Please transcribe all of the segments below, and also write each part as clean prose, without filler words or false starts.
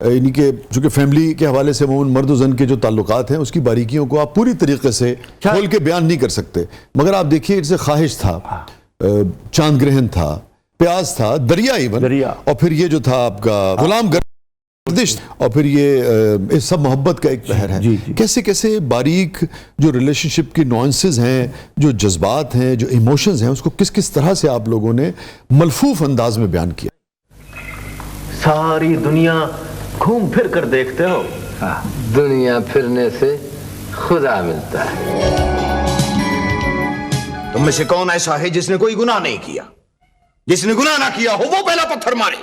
یعنی کہ چونکہ فیملی کے حوالے سے عموماً مرد و زن کے جو تعلقات ہیں اس کی باریکیوں کو آپ پوری طریقے سے کھول کے بیان نہیں کر سکتے، مگر آپ دیکھیے جیسے خواہش تھا، چاند گرہن تھا، پیاز تھا، دریا ایون، اور پھر یہ جو تھا آپ کا غلام گردش، اور پھر یہ سب محبت کا ایک پہر ہے. کیسے کیسے باریک جو ریلیشن شپ کی نوانسز ہیں، جو جذبات ہیں، جو ایموشنز ہیں، اس کو کس کس طرح سے آپ لوگوں نے ملفوف انداز میں بیان کیا. ساری دنیا گھوم پھر کر دیکھتے ہو، دنیا پھرنے سے خدا ملتا ہے. تم میں سے کون ایسا ہے جس نے کوئی گناہ نہیں کیا؟ جس نے گناہ نہ کیا ہو وہ پہلا پتھر مارے.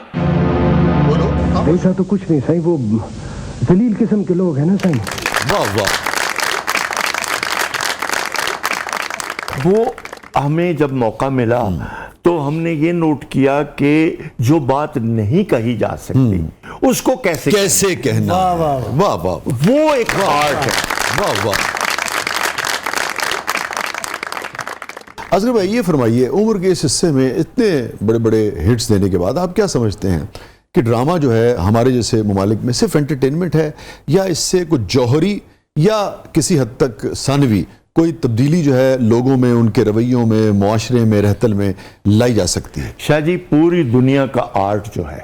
بولو. ایسا تو کچھ نہیں سائیں، وہ ذلیل قسم کے لوگ ہیں نا سائیں. واہ واہ. وہ ہمیں جب موقع ملا تو ہم نے یہ نوٹ کیا کہ جو بات نہیں کہی جا سکتی اس کو کیسے کہنا. واہ واہ. وہ ایک آرٹ ہے. واہ واہ. اصغر بھائی یہ فرمائیے، عمر کے اس حصے میں اتنے بڑے بڑے ہٹس دینے کے بعد آپ کیا سمجھتے ہیں کہ ڈرامہ جو ہے ہمارے جیسے ممالک میں صرف انٹرٹینمنٹ ہے، یا اس سے کچھ جوہری یا کسی حد تک ثانوی کوئی تبدیلی جو ہے لوگوں میں، ان کے رویوں میں، معاشرے میں، رہتل میں لائی جا سکتی ہے؟ شاہ جی پوری دنیا کا آرٹ جو ہے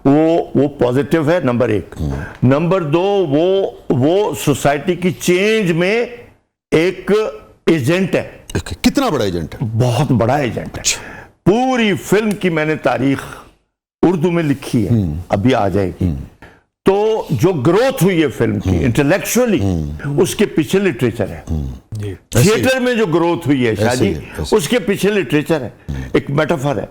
وہ پازیٹیو ہے، نمبر ایک. نمبر دو، وہ سوسائٹی کی چینج میں ایک ایجنٹ ہے. کتنا بڑا ایجنٹ ہے؟ بہت بڑا ایجنٹ ہے. پوری فلم کی میں نے تاریخ اردو میں لکھی ہے، ابھی آ جائے گی. تو جو گروتھ ہوئی ہے فلم کی انٹلیکچولی، اس کے پیچھے لٹریچر ہے. تھیٹر میں جو گروتھ ہوئی ہے شاہ جی، اس کے پیچھے لٹریچر ہے، ایک میٹافر ہے.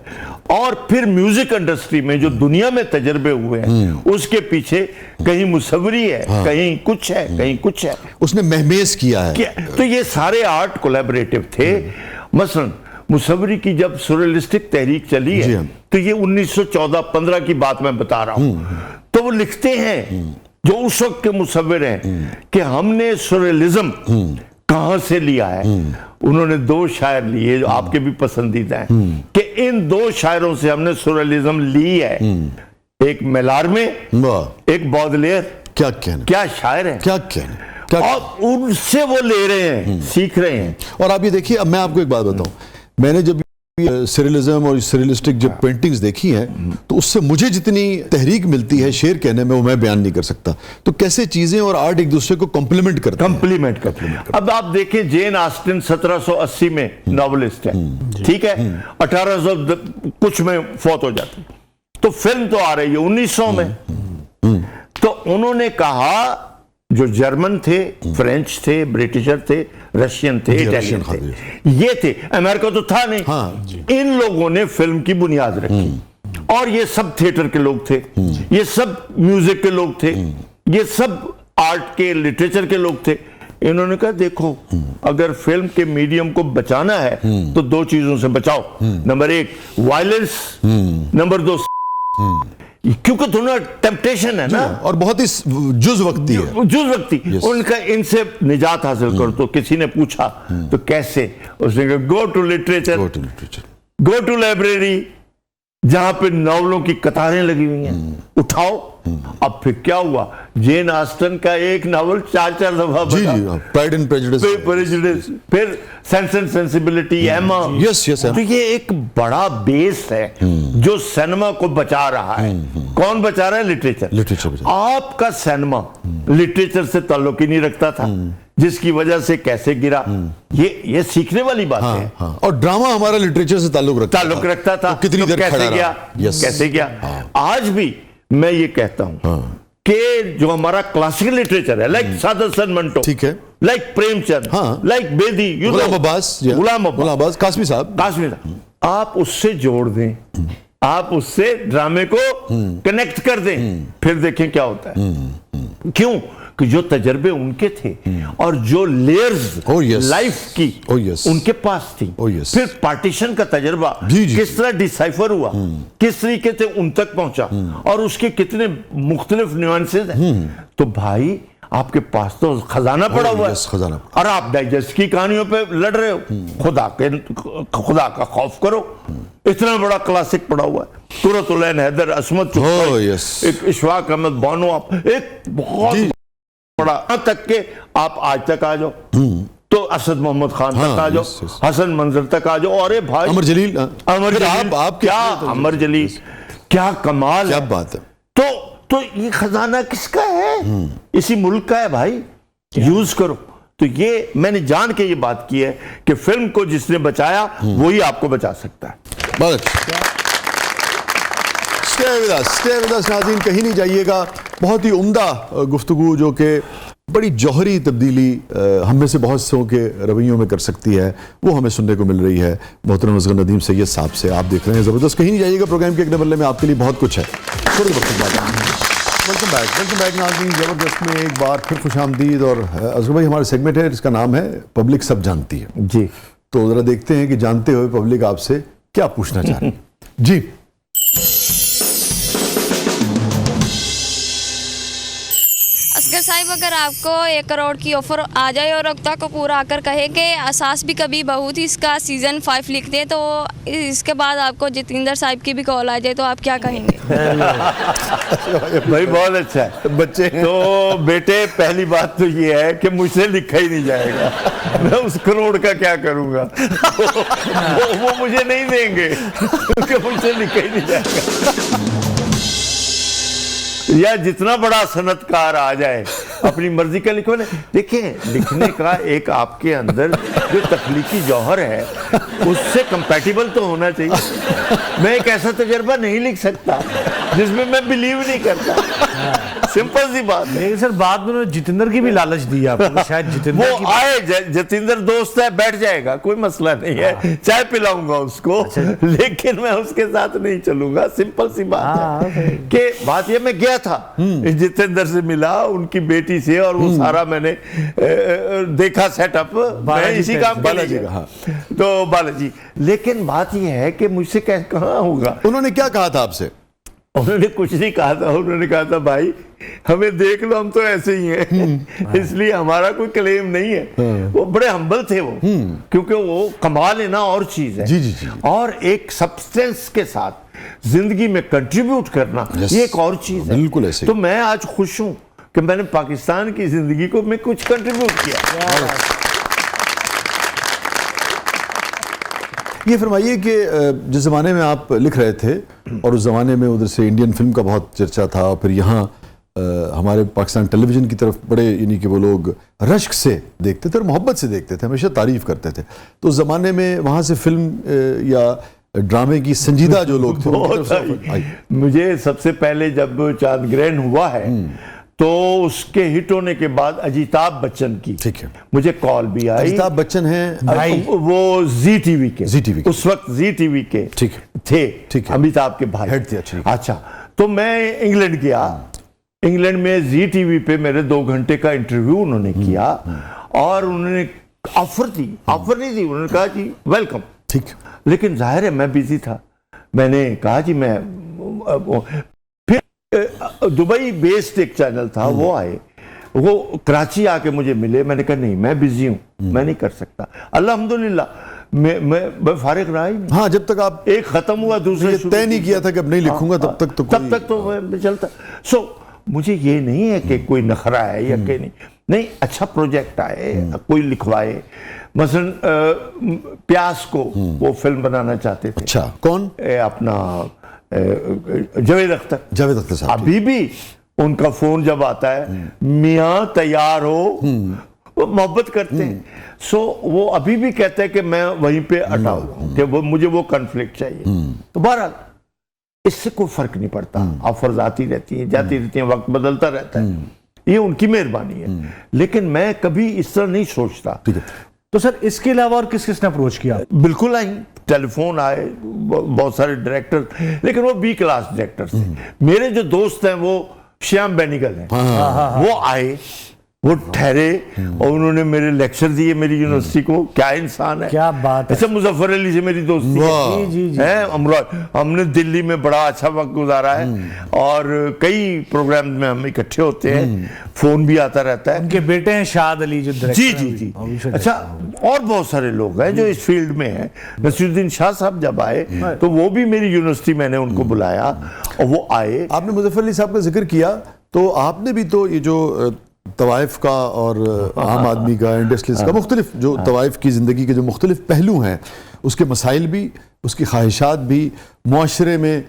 اور پھر میوزک انڈسٹری میں جو دنیا میں تجربے ہوئے ہیں اس کے پیچھے کہیں مصوری ہے، کہیں کچھ ہے، کہیں کچھ ہے. اس نے مہمیز کیا ہے. تو یہ سارے آرٹ کولیبریٹو تھے. مثلا مصوری کی جب سورئلسٹک تحریک چلی ہے تو یہ 1914-15 کی بات میں بتا رہا ہوں. تو وہ لکھتے ہیں جو اس وقت کے مصور ہیں کہ ہم نے سورئلزم کہاں سے لیا ہے. انہوں نے 2 شاعر لیے جو آپ کے بھی پسندیدہ ہیں، کہ ان 2 شاعروں سے ہم نے سورئلزم لی ہے. ایک میلارمے، ایک بودلیئر. کیا شاعر ہیں، کیا کہنا. اور ان سے وہ لے رہے ہیں، سیکھ رہے ہیں. اور آپ یہ دیکھیے، اب میں آپ کو ایک بات بتاؤں، میں نے جب سریلزم اور سریلسٹک جب پینٹنگز دیکھی ہیں تو اس سے مجھے جتنی تحریک ملتی ہے شعر کہنے میں وہ میں بیان نہیں کر سکتا. تو کیسے چیزیں اور آرٹ ایک دوسرے کو کمپلیمنٹ کرتے ہیں. اب آپ دیکھیں جین آسٹن 1780 میں ناولسٹ ہے، ٹھیک ہے، 1800 کچھ میں فوت ہو جاتی. تو فلم تو آ رہی ہے 1900 میں. تو انہوں نے کہا، جو جرمن تھے، فرینچ تھے، برٹشر تھے، رشین تھے، اٹیلین تھے، یہ تھے. امریکہ تو تھا نہیں. ان لوگوں نے فلم کی بنیاد رکھی. اور یہ سب تھیٹر کے لوگ تھے، یہ سب میوزک کے لوگ تھے، یہ سب آرٹ کے، لٹریچر کے لوگ تھے. انہوں نے کہا دیکھو، اگر فلم کے میڈیم کو بچانا ہے تو 2 چیزوں سے بچاؤ. نمبر 1 وائلنس، نمبر 2 کیونکہ دونوں ٹیمپٹیشن ہے نا، اور بہت ہی جز وقتی ہے. جز وقتی. ان کا ان سے نجات حاصل کر. تو کسی نے پوچھا تو کیسے؟ اس نے کہا go to literature, go to library, جہاں پہ ناولوں کی قطاریں لگی ہوئی ہیں، اٹھاؤ. اب پھر کیا ہوا؟ جین آسٹن کا ایک ناول 4 دفعہ بنا، پرائڈ اینڈ پریجوڈس، پھر سینس اینڈ سینسیبلٹی، ایما. تو یہ ایک بڑا بیس ہے جو سینما کو بچا رہا ہے. کون بچا رہا ہے؟ لٹریچر. آپ کا سینما لٹریچر سے تعلق ہی نہیں رکھتا تھا، جس کی وجہ سے کیسے گرا. یہ سیکھنے والی بات ہے. اور ڈرامہ ہمارا لٹریچر سے تعلق رکھتا تھا. کتنی دیر کیسے گیا. آج بھی میں یہ کہتا ہوں کہ جو ہمارا کلاسیکل لٹریچر ہے، لائک سادر سن منٹو، ٹھیک ہے، لائک پریم چند، لائک بیدی، غلام عباس، قاسمی صاحب، آپ اس سے جوڑ دیں، آپ اس سے ڈرامے کو کنیکٹ کر دیں، پھر دیکھیں کیا ہوتا ہے. کیوں کہ جو تجربے ان کے تھے اور جو لیئرز لائف کی ان کے پاس تھی. پھر پارٹیشن کا تجربہ کس طرح ڈیسائفر ہوا، کس طریقے سے ان تک پہنچا، اور اس کے کتنے مختلف نیوانسز ہیں. تو بھائی آپ کے پاس تو خزانہ پڑا ہوا ہے, خزانہ, اور آپ ڈائجسٹ کی کہانیوں پہ لڑ رہے ہو. خدا کا خوف کرو, اتنا بڑا کلاسک پڑا ہوا ہے. قرۃ العین حیدر, عصمت چغتائی, ایک اشفاق احمد بانو, آپ ایک بہت بڑا, تک کہ آپ آج تک آ جاؤ تو اسد محمد خان تک آ جاؤ, حسن منظر تک آ جاؤ, اور بھائی عمر جلیل, کیا عمر جلیل, کیا کمال, کیا بات ہے. تو یہ خزانہ کس کا ہے؟ اسی ملک کا ہے بھائی, یوز کرو. تو یہ میں نے جان کے یہ بات کی ہے کہ فلم کو جس نے بچایا وہی آپ کو بچا سکتا ہے. بہت Stay with us ناظرین, کہیں نہیں جائیے گا. بہت ہی عمدہ گفتگو جو کہ بڑی جوہری تبدیلی ہم میں سے بہت سوں کے رویوں میں کر سکتی ہے, وہ ہمیں سننے کو مل رہی ہے محترم اصغر ندیم سید صاحب سے. آپ دیکھ رہے ہیں زبردست. کہیں نہیں جائیے گا, پروگرام کے اگلے مرحلے میں آپ کے لیے بہت کچھ ہے. ویلکم بیک ناظرین. زبردست میں ایک بار پھر خوش آمدید. اور اصغر بھائی, ہمارا سیگمنٹ ہے جس کا نام ہے پبلک سب جانتی ہے. جی, تو ذرا دیکھتے ہیں کہ جانتے ہوئے پبلک آپ سے کیا پوچھنا چاہ رہی ہے. جی اصغر صاحب, اگر آپ کو 1 کروڑ کی آفر آ جائے اور اقتا کپور آ کر کہے کہ اساس بھی کبھی بہو تھی, اس کا سیزن 5 لکھ دے, تو اس کے بعد آپ کو جتیندر صاحب کی بھی کال آ جائے تو آپ کیا کہیں گے؟ بھائی بہت اچھا ہے. بچے تو بیٹے, پہلی بات تو یہ ہے کہ مجھ سے لکھا ہی نہیں جائے گا. میں اس کروڑ کا کیا کروں گا, وہ مجھے نہیں دیں گے کیونکہ مجھ سے لکھا ہی نہیں جائے گا. یا جتنا بڑا صنعت کار آ جائے اپنی مرضی کا لکھو. دیکھیں, لکھنے کا ایک آپ کے اندر جو تخلیقی جوہر ہے اس سے کمپیٹیبل تو ہونا چاہیے. میں ایک ایسا تجربہ نہیں لکھ سکتا جس میں میں بلیو نہیں کرتا. سمپل سی بات ہے. لیکن سر بعد میں انہوں نے جتیندر کی بھی لالچ دی آپ کو, شاید جتیندر وہ آئے, جتیندر دوست ہے, بیٹھ جائے گا, کوئی مسئلہ نہیں ہے, چائے پلاؤں گا اس کو, لیکن میں اس کے ساتھ نہیں چلوں گا. سمپل سی بات ہے کہ بات یہ, میں گیا تھا جتیندر سے ملا, ان کی بیٹی سے, اور وہ سارا میں نے دیکھا سیٹ اپ, میں اسی کام کا لگا تو بالاجی. لیکن بات یہ ہے کہ مجھ سے کہاں ہوگا. انہوں نے کیا کہا تھا آپ سے؟ انہوں نے کچھ نہیں کہا تھا. انہوں نے کہا تھا بھائی ہمیں دیکھ لو, ہم تو ایسے ہی ہیں, اس لیے ہمارا کوئی کلیم نہیں ہے. وہ بڑے ہمبل تھے وہ, کیونکہ وہ کمال لینا اور چیز ہے, اور ایک سبسٹنس کے ساتھ زندگی میں کنٹریبیوٹ کرنا یہ ایک اور چیز ہے. بالکل ایسے. تو میں آج خوش ہوں کہ میں نے پاکستان کی زندگی کو میں کچھ کنٹریبیوٹ کیا. یہ فرمائیے کہ جس زمانے میں آپ لکھ رہے تھے, اور اس زمانے میں ادھر سے انڈین فلم کا بہت چرچا تھا, اور پھر یہاں ہمارے پاکستان ٹیلی ویژن کی طرف بڑے, یعنی کہ وہ لوگ رشک سے دیکھتے تھے اور محبت سے دیکھتے تھے, ہمیشہ تعریف کرتے تھے. تو اس زمانے میں وہاں سے فلم یا ڈرامے کی سنجیدہ جو لوگ تھے, مجھے سب سے پہلے جب چاند گرہن ہوا ہے تو اس کے ہٹ ہونے کے بعد اجیتاب بچن کی مجھے کال بھی آئی. اجیتاب بچن ہیں وہ زی ٹی وی کے, اس وقت زی ٹی وی کے تھے, امیتابھ کے بھائی ہیڈ تھے. اچھا, تو میں انگلینڈ گیا. انگلینڈ میں زی ٹی وی پہ میرے 2 گھنٹے کا انٹرویو انہوں نے کیا, اور انہوں نے آفر دی, آفر نہیں دی, انہوں نے کہا جی ویلکم. ٹھیک, لیکن ظاہر ہے میں بیزی تھا. میں نے کہا جی میں, دبئی بیسڈ ایک چینل تھا, وہ آئے, وہ کراچی آ کے مجھے ملے. میں نے کہا نہیں, میں بزی ہوں, میں نہیں کر سکتا. الحمدللہ میں فارغ رہا ہی نہیں. ہاں, جب تک آپ ایک ختم ہوا دوسرے طے نہیں کیا تھا کہ اب نہیں لکھوں گا, تب تک تو میں چلتا. سو مجھے یہ نہیں ہے کہ کوئی نخرہ ہے یا کہ نہیں, اچھا پروجیکٹ آئے, کوئی لکھوائے. مثلا پیاس کو وہ فلم بنانا چاہتے تھے. اچھا, کون؟ اپنا جاوید اختر صاحب. ابھی بھی ان کا فون جب آتا ہے, میاں تیار ہو, وہ محبت کرتے ہیں. سو وہ ابھی بھی کہتے ہیں کہ میں وہیں پہ اٹا ہوں کہ مجھے وہ کنفلکٹ چاہیے. تو بہرحال اس سے کوئی فرق نہیں پڑتا, آفرز آتی رہتی ہیں, جاتی رہتی ہیں, وقت بدلتا رہتا ہے, یہ ان کی مہربانی ہے. لیکن میں کبھی اس طرح نہیں سوچتا. تو سر اس کے علاوہ اور کس کس نے اپروچ کیا؟ بالکل آئی, ٹیلی فون آئے, بہت سارے ڈائریکٹر, لیکن وہ بی کلاس ڈائریکٹر تھے. میرے جو دوست ہیں وہ شیام بینیگل ہیں, وہ آئے, وہ ٹھہرے اور انہوں نے میرے لیکچر دیے میری یونیورسٹی کو. کیا انسان ہے, کیا بات ہے. ایسے مظفر علی سے میری دوستی ہے, ہم نے دلی میں بڑا اچھا وقت گزارا ہے اور کئی پروگرام میں ہم اکٹھے ہوتے ہیں, فون بھی آتا رہتا ہے. ان کے بیٹے ہیں شاد علی جو ڈائریکٹر ہیں. جی. اچھا, اور بہت سارے لوگ ہیں جو اس فیلڈ میں ہیں. نصیر الدین شاہ صاحب جب آئے تو وہ بھی میری یونیورسٹی, میں نے ان کو بلایا اور وہ آئے. آپ نے مظفر علی صاحب کا ذکر کیا تو آپ نے بھی تو یہ جو طوائف کا اور عام آدمی کا, انڈسٹریز کا, مختلف جو طوائف کی زندگی کے جو مختلف پہلو ہیں, اس کے مسائل بھی, اس کی خواہشات بھی, معاشرے میں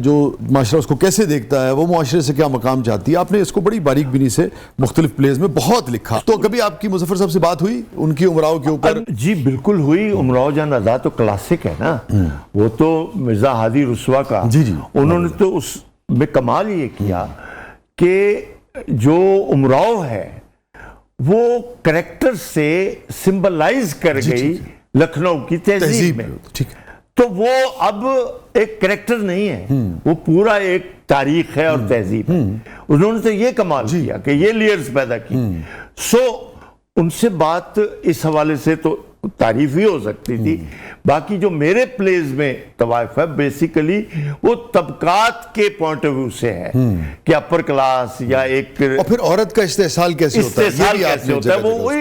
جو معاشرہ اس کو کیسے دیکھتا ہے, وہ معاشرے سے کیا مقام چاہتی ہے, آپ نے اس کو بڑی باریک بینی سے مختلف پلیز میں بہت لکھا. تو کبھی آپ کی مظفر صاحب سے بات ہوئی ان کی امراؤ کے اوپر؟ جی بالکل ہوئی. امراؤ جان رضا تو کلاسک ہے نا, وہ تو مرزا ہادی رسوا کا. انہوں نے تو اس میں کمال یہ کیا کہ جو امراؤ ہے وہ کریکٹر سے سمبلائز کر گئی لکھنؤ کی تہذیب میں. تو وہ اب ایک کریکٹر نہیں ہے, وہ پورا ایک تاریخ ہے اور تہذیب ہے. انہوں نے تو یہ کمال کیا کہ یہ لیئرز پیدا کی. سو ان سے بات اس حوالے سے تو تعریف ہی ہو سکتی تھی. باقی جو میرے پلیز میں طوائف ہے بیسیکلی وہ طبقات کے پوائنٹ آف ویو سے ہے کہ اپر کلاس یا ایک, اور پھر عورت کا استحصال کیسے ہوتا ہے, استحصال کیسے ہوتا ہے, وہ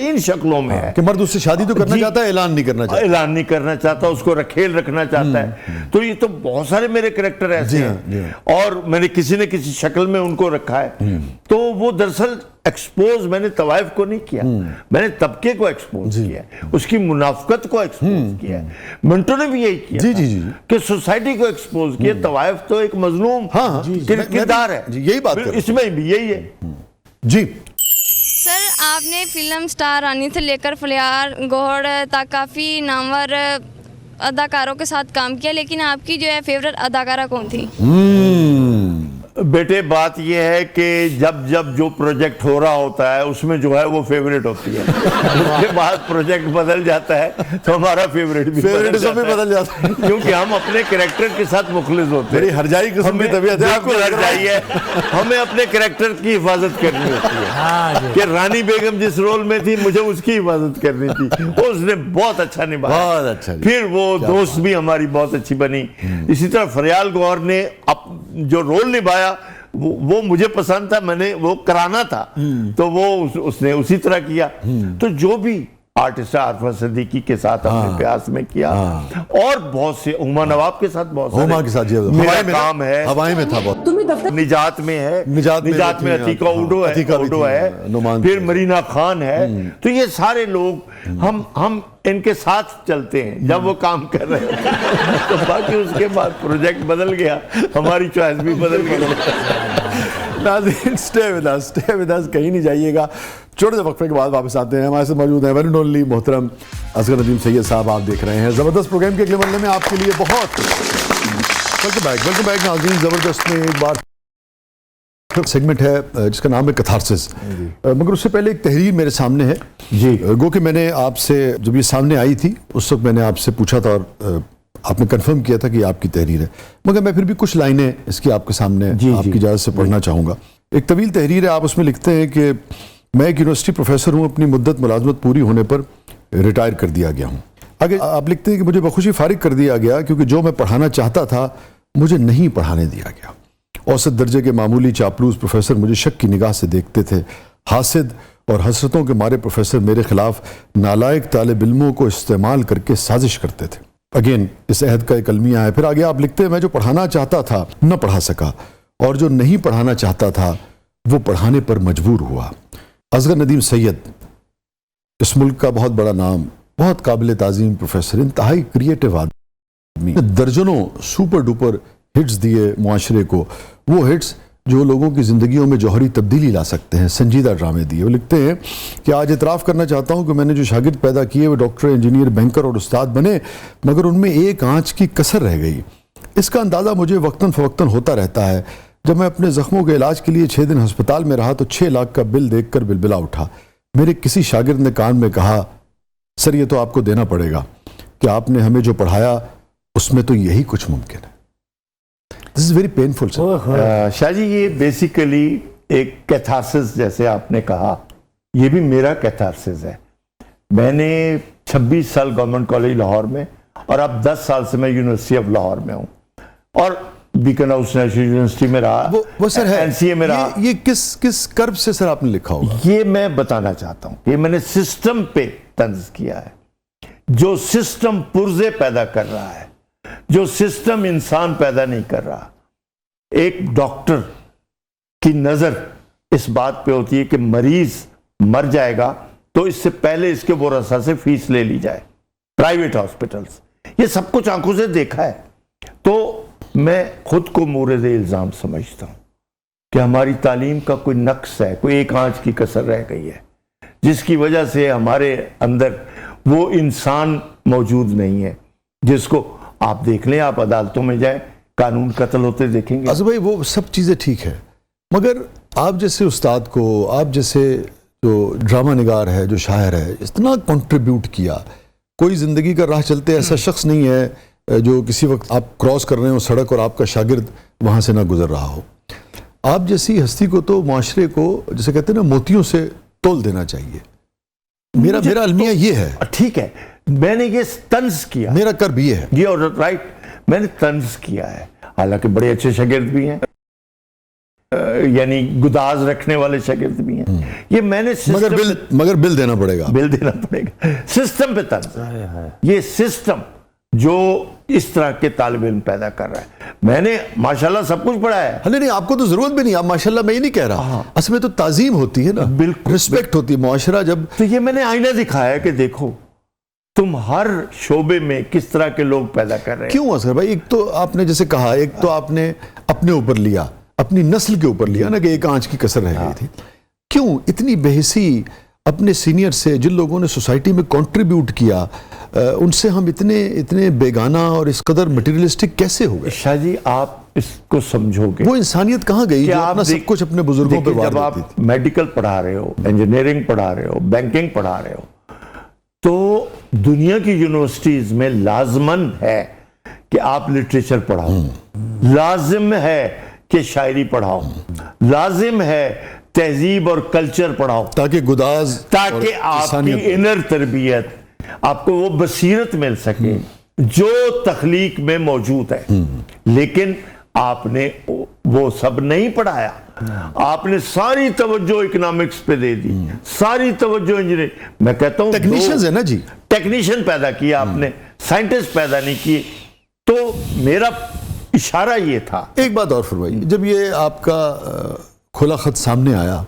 ان شکلوں میں ہے کہ مرد اس سے شادی تو کرنا چاہتا ہے, اعلان نہیں کرنا چاہتا, اس کو رکھیل رکھنا چاہتا ہے. تو یہ تو بہت سارے میرے کریکٹر ایسے ہیں اور میں نے کسی نہ کسی شکل میں ان کو رکھا ہے. تو وہ دراصل ایکسپوز میں نے طوائف کو نہیں کیا, میں نے طبقے کو ایکسپوز کیا, اس کی منافقت کو ایکسپوز کیا. منٹو نے بھی یہی کیا کہ سوسائٹی کو ایکسپوز کیا. طوائف تو ایک مظلوم کردار ہے, یہی بات اس میں بھی یہی ہے. جی سر, آپ نے فلم سٹار رانی سے لے کر فلیار گوہر تک کافی نامور اداکاروں کے ساتھ کام کیا, لیکن آپ کی جو ہے فیورٹ اداکارہ کون تھی؟ بیٹے بات یہ ہے کہ جب جو پروجیکٹ ہو رہا ہوتا ہے اس میں جو ہے وہ فیوریٹ ہوتی ہے. اس کے بعد پروجیکٹ بدل جاتا ہے تو ہمارا فیوریٹ بھی بدل جاتا ہے, کیونکہ ہم اپنے کریکٹر کے ساتھ مخلص ہوتے ہیں. ہرجائی قسم کی طبیعت ہے, بالکل ہرجائی ہے. ہمیں اپنے کریکٹر کی حفاظت کرنی ہوتی ہے کہ رانی بیگم جس رول میں تھی مجھے اس کی حفاظت کرنی تھی, اس نے بہت اچھا نبھایا. پھر وہ دوست بھی ہماری بہت اچھی بنی. اسی طرح فریال گوہر نے جو رول نبھایا وہ مجھے پسند تھا, میں نے وہ کرانا تھا, تو وہ اس نے اسی طرح کیا. تو جو بھی آرٹسٹ عارفہ صدیقی کے ساتھ ہم نے پیاس میں کیا, اور بہت سے ہما نواب کے ساتھ بہت سارے میرا کام ہے. ہوائی میں تھا بہت, نجات میں ہے, نجات میں عتیقہ اوڈو ہے, پھر مرینا خان ہے. تو یہ سارے لوگ ہم ان کے ساتھ چلتے ہیں جب وہ کام کر رہے ہیں. تو باقی اس کے بعد پروجیکٹ بدل گیا, ہماری چوائس بھی بدل گئی. ناظرین stay with us, کہیں نہیں جائیے گا. چھوٹے سے وقفے کے بعد واپس آتے ہیں. ہمارے ساتھ موجود ہیں ون اینڈ اونلی محترم اصغر ندیم سید صاحب. آپ دیکھ رہے ہیں زبردست پروگرام کے اگلے مرحلے میں آپ کے لیے بہت ویلکم بیک ناظرین. زبردست میں ایک بار سیگمنٹ ہے جس کا نام ہے کتھارسس, مگر اس سے پہلے ایک تحریر میرے سامنے ہے. گو کہ میں نے آپ سے جب یہ سامنے آئی تھی اس وقت میں نے آپ سے پوچھا تھا اور آپ نے کنفرم کیا تھا کہ یہ آپ کی تحریر ہے, مگر میں پھر بھی کچھ لائنیں اس کی آپ کے سامنے آپ کی اجازت سے پڑھنا چاہوں گا. ایک طویل تحریر ہے. آپ اس میں لکھتے ہیں کہ میں ایک یونیورسٹی پروفیسر ہوں, اپنی مدت ملازمت پوری ہونے پر ریٹائر کر دیا گیا ہوں. آگے آپ لکھتے ہیں کہ مجھے بخوشی فارغ کر دیا گیا کیونکہ جو میں پڑھانا چاہتا تھا مجھے نہیں پڑھانے دیا گیا. اوسط درجے کے معمولی چاپلوس پروفیسر مجھے شک کی نگاہ سے دیکھتے تھے. حاسد اور حسرتوں کے مارے پروفیسر میرے خلاف نالائق طالب علموں کو استعمال کر کے سازش کرتے تھے. اگین اس عہد کا ایک المیہ ہے. پھر آگے آپ لکھتے ہیں میں جو پڑھانا چاہتا تھا نہ پڑھا سکا, اور جو نہیں پڑھانا چاہتا تھا وہ پڑھانے پر مجبور ہوا. اصغر ندیم سید اس ملک کا بہت بڑا نام, بہت قابل تعظیم پروفیسر, انتہائی کریٹو آدمی, درجنوں سپر ڈوپر ہٹس دیے معاشرے کو, وہ ہٹس جو لوگوں کی زندگیوں میں جوہری تبدیلی لا سکتے ہیں, سنجیدہ ڈرامے دیے. وہ لکھتے ہیں کہ آج اعتراف کرنا چاہتا ہوں کہ میں نے جو شاگرد پیدا کیے وہ ڈاکٹر, انجینئر, بینکر اور استاد بنے, مگر ان میں ایک آنچ کی کسر رہ گئی. اس کا اندازہ مجھے وقتاً فوقتاً ہوتا رہتا ہے. جب میں اپنے زخموں کے علاج کے لیے 6 دن ہسپتال میں رہا تو 6 لاکھ کا بل دیکھ کر بلبلا اٹھا. میرے کسی شاگرد نے کان میں کہا, سر یہ تو آپ کو دینا پڑے گا کہ آپ نے ہمیں جو پڑھایا اس میں تو یہی کچھ ممکن ہے. This is very painful, sir. شاہ جی, یہ بیسیکلی ایک کیتھارسس جیسے آپ نے کہا, یہ بھی میرا کیتھارسس ہے. میں نے 26 سال گورنمنٹ کالج لاہور میں, اور اب 10 سال سے میں یونیورسٹی آف لاہور میں ہوں, اور بیکن ہاؤس نیشنل یونیورسٹی میں رہا, وہ سر ہے NCA میں رہا. یہ کس کرب سے سر آپ نے لکھا ہوگا؟ یہ میں بتانا چاہتا ہوں, یہ میں نے سسٹم پہ طنز کیا ہے. جو سسٹم پرزے پیدا کر رہا ہے, جو سسٹم انسان پیدا نہیں کر رہا. ایک ڈاکٹر کی نظر اس بات پہ ہوتی ہے کہ مریض مر جائے گا تو اس سے پہلے اس کے ورثاء سے فیس لے لی جائے. پرائیویٹ ہاسپٹلز, یہ سب کچھ آنکھوں سے دیکھا ہے. تو میں خود کو مورد الزام سمجھتا ہوں کہ ہماری تعلیم کا کوئی نقص ہے, کوئی ایک آنچ کی کسر رہ گئی ہے, جس کی وجہ سے ہمارے اندر وہ انسان موجود نہیں ہے جس کو آپ دیکھ لیں, آپ عدالتوں میں جائیں, قانون قتل ہوتے دیکھیں گے. اصل بھائی وہ سب چیزیں ٹھیک ہے, مگر آپ جیسے استاد کو, آپ جیسے جو ڈرامہ نگار ہے, جو شاعر ہے, اتنا کنٹریبیوٹ کیا. کوئی زندگی کا راہ چلتے ایسا شخص نہیں ہے جو کسی وقت آپ کراس کر رہے ہو سڑک اور آپ کا شاگرد وہاں سے نہ گزر رہا ہو. آپ جیسی ہستی کو تو معاشرے کو, جسے کہتے ہیں نا, موتیوں سے تول دینا چاہیے. میرا المیہ یہ ہے. ٹھیک ہے, میں نے یہ طنز کیا, میرا کرب یہ ہے, یہ رائٹ, میں نے طنز کیا ہے. حالانکہ بڑے اچھے شاگرد بھی ہیں, یعنی گداز رکھنے والے شاگرد بھی ہیں. یہ میں نے مگر بل دینا پڑے گا, بل دینا پڑے گا. سسٹم پہ طنز, یہ سسٹم جو اس طرح کے طالب علم پیدا کر رہا ہے. میں نے ماشاءاللہ سب کچھ پڑھا ہے. نہیں, آپ کو تو ضرورت بھی نہیں, آپ ماشاءاللہ میں یہ نہیں کہہ رہا, اصل میں تو تعظیم ہوتی ہے نا, بالکل رسپیکٹ ہوتی ہے. معاشرہ جب, تو یہ میں نے آئینہ دکھایا ہے کہ دیکھو تم ہر شعبے میں کس طرح کے لوگ پیدا کر رہے ہیں. کیوں اصغر بھائی؟ ایک تو آپ نے جیسے کہا, ایک تو آپ نے اپنے اوپر لیا, اپنی نسل کے اوپر لیا نا, کہ ایک آنچ کی کسر رہ گئی تھی. کیوں اتنی بحثی اپنے سینئر سے, جن لوگوں نے سوسائٹی میں کنٹریبیوٹ کیا, ان سے ہم اتنے بیگانہ اور اس قدر مٹیریلسٹک کیسے ہو گئے؟ شاہ جی آپ اس کو سمجھو گے, وہ انسانیت کہاں گئی جو اپنا سب کچھ اپنے بزرگوں پہ وار جب آپ دیتی تھی. میڈیکل پڑھا رہے ہو, انجینئرنگ پڑھا رہے ہو, بینکنگ پڑھا رہے ہو, تو دنیا کی یونیورسٹیز میں لازمن ہے کہ آپ لٹریچر پڑھاؤ, لازم ہے کہ شاعری پڑھاؤ, لازم ہے تہذیب اور کلچر پڑھاؤ, تاکہ آپ کی انر تربیت, آپ کو وہ بصیرت مل سکے جو تخلیق میں موجود ہے. لیکن آپ نے وہ سب نہیں پڑھایا. آپ نے ساری توجہ اکنامکس پہ دے دی, ساری توجہ انجینئر, میں کہتا ہوں ٹیکنیشنز ہے نا جی, ٹیکنیشین پیدا کیا آپ نے, سائنٹسٹ پیدا نہیں کیے. تو میرا اشارہ یہ تھا. ایک بات اور فرمائیے, جب یہ آپ کا کھلا خط سامنے آیا,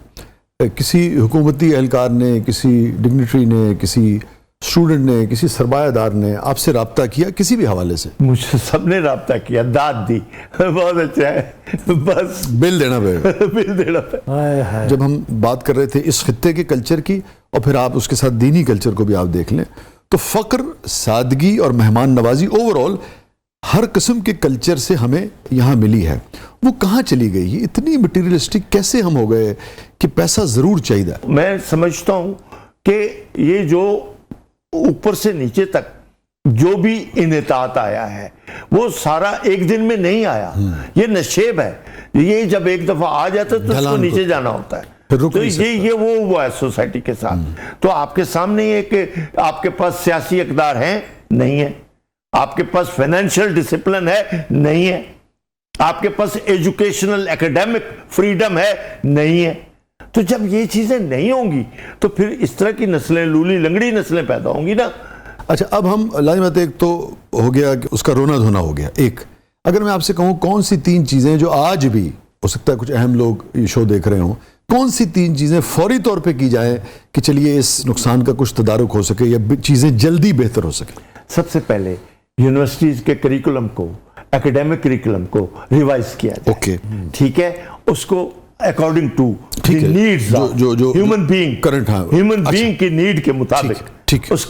کسی حکومتی اہلکار نے, کسی ڈگنیٹری نے, کسی اسٹوڈنٹ نے, کسی سرمایہ دار نے آپ سے رابطہ کیا کسی بھی حوالے سے؟ مجھ سے سب نے رابطہ کیا, داد دی, بہت اچھا ہے, بس بل دینا پڑے گا. بل دینا پڑے. جب ہم بات کر رہے تھے اس خطے کے کلچر کی, اور پھر آپ اس کے ساتھ دینی کلچر کو بھی آپ دیکھ لیں, تو فقر, سادگی اور مہمان نوازی اوور آل ہر قسم کے کلچر سے ہمیں یہاں ملی ہے. وہ کہاں چلی گئی؟ یہ اتنی مٹیریلسٹک کیسے ہم ہو گئے کہ پیسہ ضرور چاہیے؟ میں سمجھتا ہوں کہ یہ جو اوپر سے نیچے تک جو بھی انحطاط آیا ہے وہ سارا ایک دن میں نہیں آیا. یہ نشیب ہے, یہ جب ایک دفعہ آ جاتا ہے تو اس کو نیچے جانا ہوتا ہے. تو یہ وہ ہوا ہے سوسائٹی کے ساتھ. تو آپ کے سامنے یہ کہ آپ کے پاس سیاسی اقدار ہیں, نہیں ہے. آپ کے پاس فائنینشیل ڈسپلن ہے, نہیں ہے. آپ کے پاس ایجوکیشنل اکیڈیمک فریڈم ہے, نہیں ہے. تو جب یہ چیزیں نہیں ہوں گی تو پھر اس طرح کی نسلیں, لولی لنگڑی نسلیں پیدا ہوں گی نا. اچھا, اب ہم لازمت, ایک تو ہو گیا کہ اس کا رونا دھونا ہو گیا. ایک اگر میں آپ سے کہوں کون سی 3 چیزیں جو آج بھی, ہو سکتا ہے کچھ اہم لوگ یہ شو دیکھ رہے ہوں, کون سی 3 چیزیں فوری طور پہ کی جائیں کہ چلیے اس نقصان کا کچھ تدارک ہو سکے یا چیزیں جلدی بہتر ہو سکے؟ سب سے پہلے یونیورسٹیز کے کریکولم کو, ایکیڈیمک کریکولم کو ریوائز کیا جائے. اوکے, ٹھیک ہے, اس کو according to needs human being, human being کی نیڈ کے مطابق اس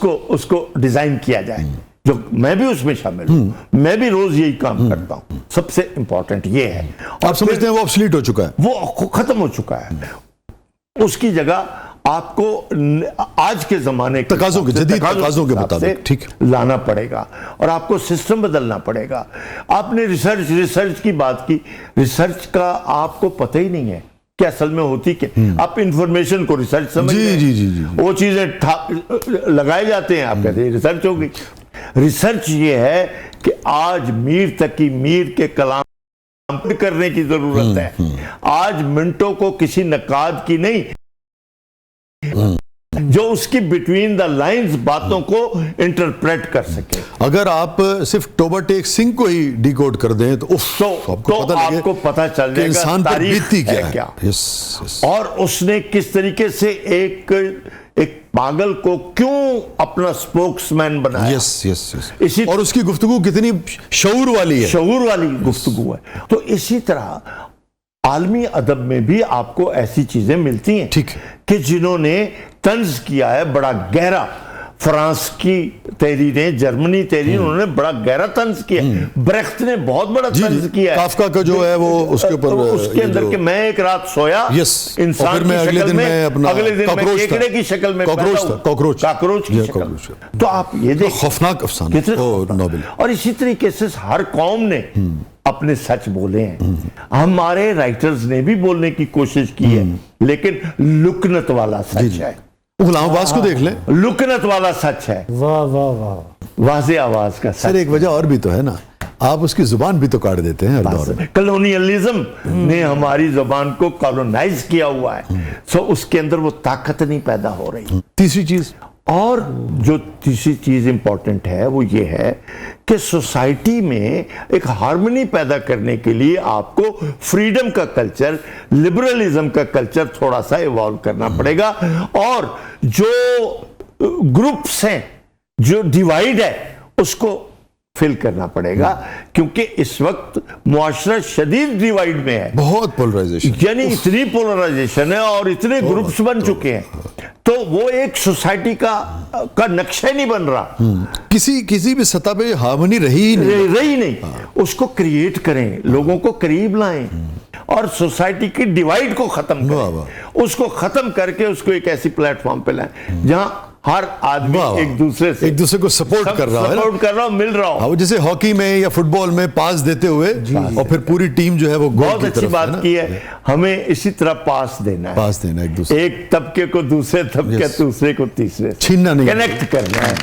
کو ڈیزائن کیا جائے. جو میں بھی اس میں شامل ہوں, میں بھی روز یہی کام کرتا ہوں. سب سے امپورٹنٹ یہ ہے. آپ سمجھتے ہیں وہ obsolete ہو چکا ہے, وہ ختم ہو چکا ہے. اس کی جگہ آپ کو آج کے زمانے کے تقاضوں کے, جدید تقاضوں کے مطابق لانا پڑے گا, اور آپ کو سسٹم بدلنا پڑے گا. آپ نے ریسرچ کی بات کی, ریسرچ کا آپ کو پتہ ہی نہیں ہے کہ اصل میں ہوتی کیا. آپ انفارمیشن کو ریسرچ سمجھ رہے ہیں. جی وہ چیزیں لگائے جاتے ہیں, آپ کہتے ہیں ریسرچ ہوگی. ریسرچ یہ ہے کہ آج میر تقی میر کے کلام کرنے کی ضرورت ہے. آج منٹوں کو کسی نقاد کی نہیں, جو اس کی بٹوین دا لائنز باتوں کو انٹرپریٹ کر سکے. اگر آپ صرف ٹوبا ٹیک سنگھ کو ہی ڈی کوڈ کر دیں تو آپ کو پتہ چل جائے گا تاریخ ہے کیا, اور اس نے کس طریقے سے ایک پاگل کو کیوں اپنا سپوکس مین بنایا. اور اس کی گفتگو کتنی شعور والی گفتگو ہے. تو اسی طرح عالمی ادب میں بھی آپ کو ایسی چیزیں ملتی ہیں کہ جنہوں نے طنز کیا ہے بڑا گہرا. فرانس کی تحریریں, جرمنی تحریر, انہوں نے بڑا گہرا طنز کیا. بریخت نے بہت بڑا طنز کیا ہے. کافکا کا جو ہے وہ اس کے اوپر اس کے اندر کہ میں ایک رات سویا انسان کی شکل میں, اگلے دن میں کیکڑے کی شکل میں کاکروچ کی شکل. تو آپ یہ دیکھیں خوفناک افسانہ. اور اسی طریقے سے ہر قوم نے اپنے سچ بولے ہیں. ہمارے رائٹرز نے بھی بولنے کی کوشش کی ہے, لیکن لکنت والا سچ ہے. غلام عباس کو دیکھ لیں, لکنت والا سچ ہے. واہ واہ واہ, واضح آواز کا سچ. سر ایک وجہ اور بھی تو ہے نا, آپ اس کی زبان بھی تو کاٹ دیتے ہیں ہر دور میں. کلونیلزم نے ہماری زبان کو کالونائز کیا ہوا ہے, سو اس کے اندر وہ طاقت نہیں پیدا ہو رہی. تیسری چیز, اور جو تیسری چیز امپورٹنٹ ہے وہ یہ ہے کہ سوسائٹی میں ایک ہارمنی پیدا کرنے کے لیے آپ کو فریڈم کا کلچر, لبرلزم کا کلچر تھوڑا سا ایوالو کرنا پڑے گا. اور جو گروپس ہیں, جو ڈیوائیڈ ہے, اس کو فل کرنا پڑے گا, کیونکہ اس وقت معاشرہ شدید ڈیوائیڈ میں ہے. بہت پولرائزیشن, یعنی اتنی پولرائزیشن ہے اور اتنے گروپس بن چکے ہیں, تو وہ ایک سوسائٹی کا نقشہ نہیں بن رہا. کسی بھی سطح پہ ہارمنی رہی نہیں. اس کو کریٹ کریں, لوگوں کو قریب لائیں, اور سوسائٹی کی ڈیوائیڈ کو ختم کریں. اس کو ختم کر کے اس کو ایک ایسی پلیٹ فارم پہ لائیں جہاں ہر آدمی ایک دوسرے کو سپورٹ کر رہا ہو, مل رہا ہو. جیسے ہاکی میں یا فٹ بال میں پاس دیتے ہوئے اور پھر پوری ٹیم جو ہے وہ بہت اچھی بات کی ہے. ہمیں اسی طرح پاس دینا ہے, ایک دوسرے, ایک طبقے کو دوسرے طبقے, دوسرے کو تیسرے, چھیننا نہیں, کنیکٹ کرنا ہے.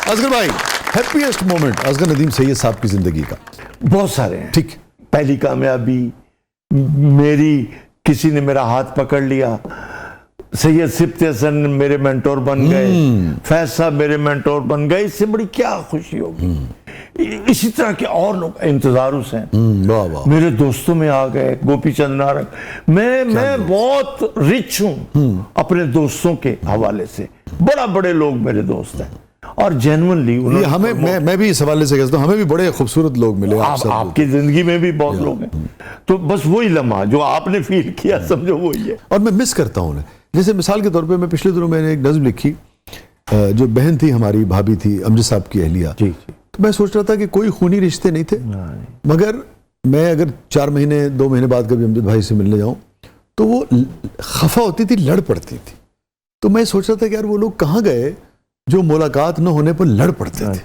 اصغر بھائی, ہیپیسٹ مومنٹ اصغر ندیم سید صاحب کی زندگی کا؟ بہت سارے ہیں. ٹھیک, پہلی کامیابی میری, کسی نے میرا ہاتھ پکڑ لیا, سید سبت حسن میرے مینٹور بن گئے, فیض صاحب میرے مینٹور بن گئے, اس سے بڑی کیا خوشی ہوگی. اسی طرح کے اور لوگ, انتظار حسین میرے دوستوں میں آ گئے, گوپی چند نارنگ. میں بہت رچ ہوں اپنے دوستوں کے حوالے سے. بڑے لوگ میرے دوست ہیں, اور جینوئنلی میں بھی اس حوالے سے کہتا ہوں, ہمیں بھی بڑے خوبصورت لوگ ملے. آپ کی زندگی میں بھی بہت لوگ ہیں, تو بس وہی لمحہ جو آپ نے فیل کیا سمجھو وہی ہے. اور میں مس کرتا ہوں, جیسے مثال کے طور پہ میں پچھلے دنوں میں نے ایک نظم لکھی, جو بہن تھی ہماری, بھابھی تھی, امجد صاحب کی اہلیہ. تو میں سوچ رہا تھا کہ کوئی خونی رشتے نہیں تھے, مگر میں اگر 4 مہینے 2 مہینے بعد کبھی امجد بھائی سے ملنے جاؤں تو وہ خفا ہوتی تھی, لڑ پڑتی تھی. تو میں سوچ رہا تھا کہ یار وہ لوگ کہاں گئے جو ملاقات نہ ہونے پر لڑ پڑتے تھے.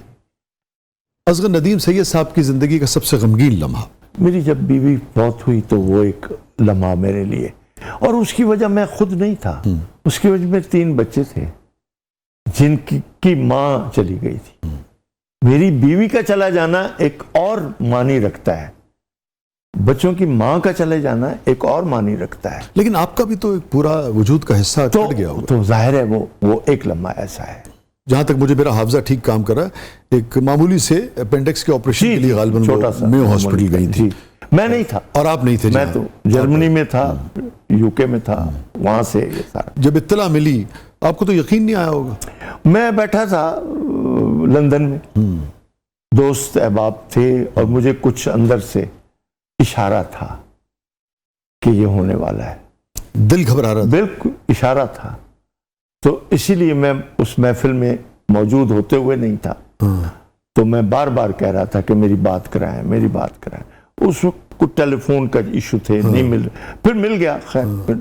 اصغر ندیم سید صاحب کی زندگی کا سب سے غمگین لمحہ. میری جب بیوی فوت ہوئی تو وہ ایک لمحہ میرے لیے, اور اس کی وجہ میں خود نہیں تھا, اس کی وجہ میں 3 بچے تھے جن کی ماں چلی گئی تھی. میری بیوی کا چلا جانا ایک اور معنی رکھتا ہے, بچوں کی ماں کا چلے جانا ایک اور معنی رکھتا ہے. لیکن آپ کا بھی تو ایک پورا وجود کا حصہ کٹ گیا ہوگا. تو ظاہر ہے وہ ایک لمحہ ایسا ہے. جہاں تک مجھے میرا حافظہ ٹھیک کام کر رہا ہے, ایک معمولی سے اپینڈکس کے آپریشن کے لیے غالباً چھوٹا سا میو ہاسپٹل گئی تھی. میں نہیں تھا. اور آپ نہیں تھے؟ میں تو جرمنی میں تھا, UK میں تھا, وہاں سے یہ سارا. جب اطلاع ملی آپ کو تو یقین نہیں آیا ہوگا. میں بیٹھا تھا لندن میں, دوست احباب تھے, اور مجھے کچھ اندر سے اشارہ تھا کہ یہ ہونے والا ہے. دل گھبرا رہا تھا. بالکل اشارہ تھا. تو اسی لیے میں اس محفل میں موجود ہوتے ہوئے نہیں تھا. تو میں بار بار کہہ رہا تھا کہ میری بات کرائیں, میری بات کرائیں. اس وقت کچھ ٹیلی فون کا ایشو تھے, نہیں مل رہے, پھر مل گیا. خیر پھر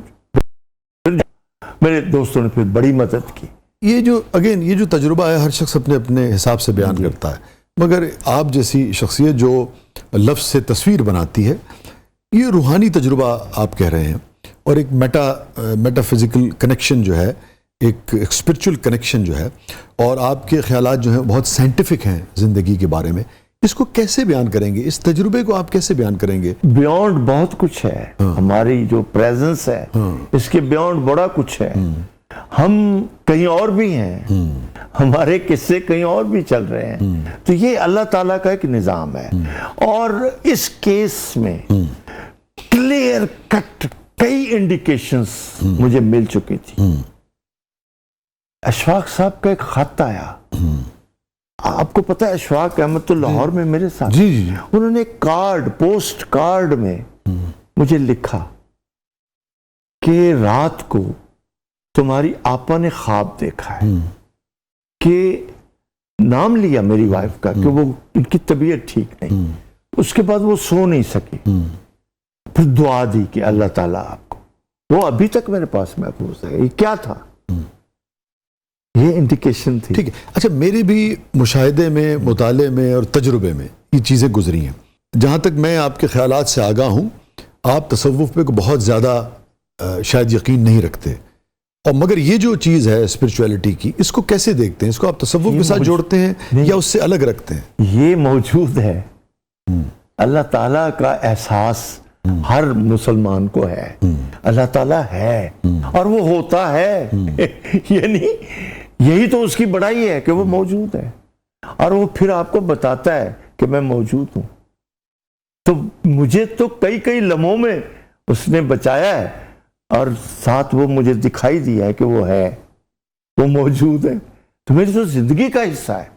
میرے دوستوں نے پھر بڑی مدد کی. یہ جو تجربہ ہے ہر شخص اپنے حساب سے بیان کرتا ہے, مگر آپ جیسی شخصیت جو لفظ سے تصویر بناتی ہے, یہ روحانی تجربہ آپ کہہ رہے ہیں اور ایک میٹا فزیکل کنیکشن جو ہے, ایک اسپرچل کنیکشن جو ہے, اور آپ کے خیالات جو ہیں بہت سائنٹیفک ہیں زندگی کے بارے میں, اس کو کیسے بیان کریں گے, اس تجربے کو آپ کیسے بیان کریں گے؟ بیونڈ بہت کچھ ہے, ہماری جو پریزنس ہے اس کے بیونڈ بڑا کچھ ہے. ہم کہیں اور بھی ہیں, ہمارے قصے کہیں اور بھی چل رہے ہیں. تو یہ اللہ تعالیٰ کا ایک نظام ہے. اور اس کیس میں کلیئر کٹ کئی انڈیکیشنز مجھے مل چکی تھی. اشفاق صاحب کا ایک خط آیا, آپ کو پتہ ہے اشفاق احمد تو لاہور میں میرے ساتھ, جی انہوں نے کارڈ, پوسٹ کارڈ میں مجھے لکھا کہ رات کو تمہاری آپا نے خواب دیکھا ہے, کہ نام لیا میری وائف کا کہ وہ ان کی طبیعت ٹھیک نہیں. اس کے بعد وہ سو نہیں سکی, پھر دعا دی کہ اللہ تعالیٰ آپ کو, وہ ابھی تک میرے پاس محفوظ ہے. یہ کیا تھا؟ یہ انڈیکیشن تھی. ٹھیک ہے. اچھا, میرے بھی مشاہدے میں, مطالعے میں اور تجربے میں یہ چیزیں گزری ہیں. جہاں تک میں آپ کے خیالات سے آگاہ ہوں, آپ تصوف پہ بہت زیادہ شاید یقین نہیں رکھتے, اور مگر یہ جو چیز ہے اسپرچویلٹی کی, اس کو کیسے دیکھتے ہیں؟ اس کو آپ تصوف کے ساتھ جوڑتے ہیں یا اس سے الگ رکھتے ہیں؟ یہ موجود ہے. اللہ تعالیٰ کا احساس ہر مسلمان کو ہے. اللہ تعالیٰ ہے اور وہ ہوتا ہے. یعنی یہی تو اس کی بڑائی ہے کہ وہ موجود ہے, اور وہ پھر آپ کو بتاتا ہے کہ میں موجود ہوں. تو مجھے تو کئی لمحوں میں اس نے بچایا ہے, اور ساتھ وہ مجھے دکھائی دیا ہے کہ وہ ہے, وہ موجود ہے. تو میری تو زندگی کا حصہ ہے.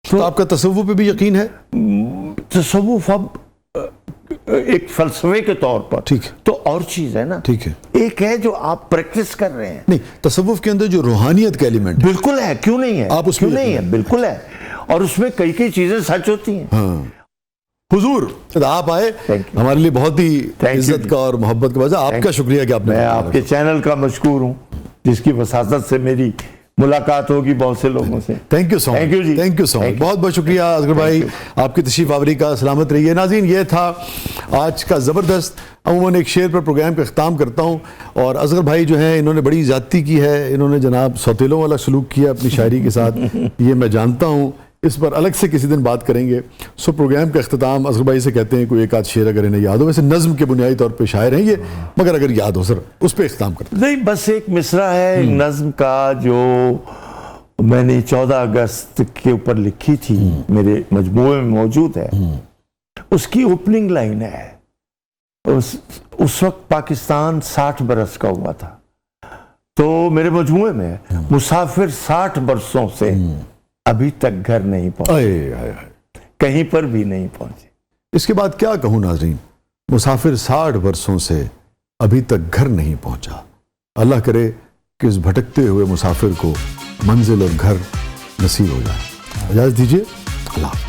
تو آپ کا تصوف پہ بھی یقین ہے؟ تصوف اب ایک فلسفے کے طور پر, ٹھیک, تو اور چیز ہے نا. ٹھیک ہے. ایک ہے جو آپ پریکٹس کر رہے ہیں. نہیں, تصوف کے اندر جو روحانیت کا ایلیمنٹ بالکل ہے, کیوں نہیں ہے, آپ اس کیوں نہیں ہے, بالکل ہے. اور اس میں کئی چیزیں سچ ہوتی ہیں. ہاں حضور, آپ آئے, ہمارے لیے بہت ہی عزت کا اور محبت کا وجہ. آپ کا شکریہ کہ آپ نے, میں آپ کے چینل کا مشکور ہوں جس کی وساطت سے میری ملاقات ہوگی بہت سے لوگوں سے. Thank you so much, thank you so much, بہت بہت شکریہ اصغر بھائی, آپ کی تشریف آوری کا. سلامت رہیے. ناظرین, یہ تھا آج کا زبردست. عموماً ایک شعر پر پروگرام کا اختتام کرتا ہوں, اور اصغر بھائی جو ہیں انہوں نے بڑی زیادتی کی ہے, انہوں نے جناب سوتیلوں والا سلوک کیا اپنی شاعری کے ساتھ, یہ میں جانتا ہوں. اس پر الگ سے کسی دن بات کریں گے. سو پروگرام کا اختتام اصغر بھائی سے کہتے ہیں کوئی ایک آدھ شعر اگر انہیں یاد ہو. ویسے نظم کے بنیادی طور پہ شاعر ہیں یہ, مگر اگر یاد ہو سر اس پہ اختتام کرتے ہیں. نہیں, بس ایک مصرع ہے نظم کا جو میں نے 14 اگست کے اوپر لکھی تھی, میرے مجموعے میں موجود ہے. اس کی اوپننگ لائن ہے, اس وقت پاکستان 60 برس کا ہوا تھا, تو میرے مجموعے میں مسافر 60 برسوں سے ابھی تک گھر نہیں پہنچے, کہیں پر بھی نہیں پہنچے. اس کے بعد کیا کہوں ناظرین, مسافر 60 برسوں سے ابھی تک گھر نہیں پہنچا. اللہ کرے کہ اس بھٹکتے ہوئے مسافر کو منزل اور گھر نصیب ہو جائے. اجازت دیجیے, اللہ حافظ.